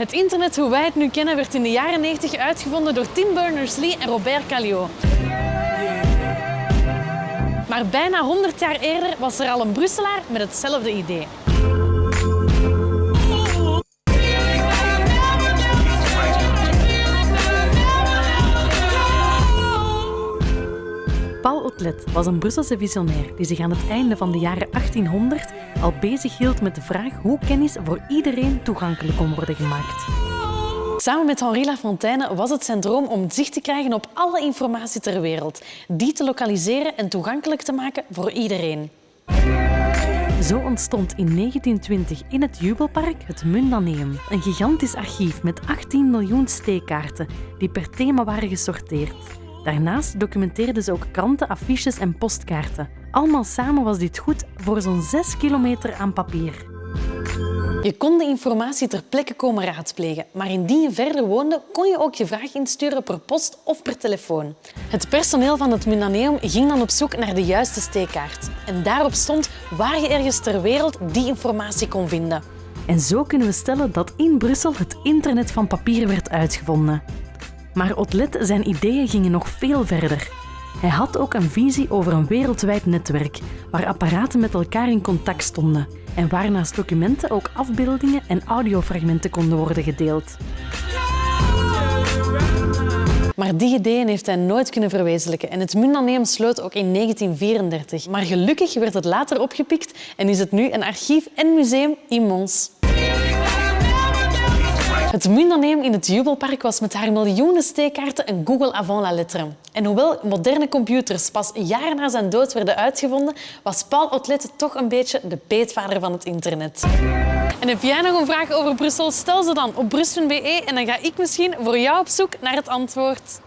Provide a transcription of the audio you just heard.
Het internet hoe wij het nu kennen werd in de jaren 90 uitgevonden door Tim Berners-Lee en Robert Cailliau. Maar bijna 100 jaar eerder was er al een Brusselaar met hetzelfde idee. Paul Otlet was een Brusselse visionair die zich aan het einde van de jaren 1800 al bezig hield met de vraag hoe kennis voor iedereen toegankelijk kon worden gemaakt. Samen met Henri Lafontaine was het zijn droom om zicht te krijgen op alle informatie ter wereld, die te lokaliseren en toegankelijk te maken voor iedereen. Zo ontstond in 1920 in het Jubelpark het Mundaneum, een gigantisch archief met 18 miljoen steekkaarten die per thema waren gesorteerd. Daarnaast documenteerden ze ook kranten, affiches en postkaarten. Allemaal samen was dit goed voor zo'n 6 kilometer aan papier. Je kon de informatie ter plekke komen raadplegen, maar indien je verder woonde, kon je ook je vraag insturen per post of per telefoon. Het personeel van het Mundaneum ging dan op zoek naar de juiste steekkaart. En daarop stond waar je ergens ter wereld die informatie kon vinden. En zo kunnen we stellen dat in Brussel het internet van papier werd uitgevonden. Maar Otlet zijn ideeën gingen nog veel verder. Hij had ook een visie over een wereldwijd netwerk, waar apparaten met elkaar in contact stonden en waar naast documenten ook afbeeldingen en audiofragmenten konden worden gedeeld. Maar die ideeën heeft hij nooit kunnen verwezenlijken en het Mundaneum sloot ook in 1934. Maar gelukkig werd het later opgepikt en is het nu een archief en museum in Mons. Het Mundaneum in het Jubelpark was met haar miljoenen steekkaarten een Google avant la lettre. En hoewel moderne computers pas jaren na zijn dood werden uitgevonden, was Paul Otlet toch een beetje de peetvader van het internet. En heb jij nog een vraag over Brussel? Stel ze dan op brus.be en dan ga ik misschien voor jou op zoek naar het antwoord.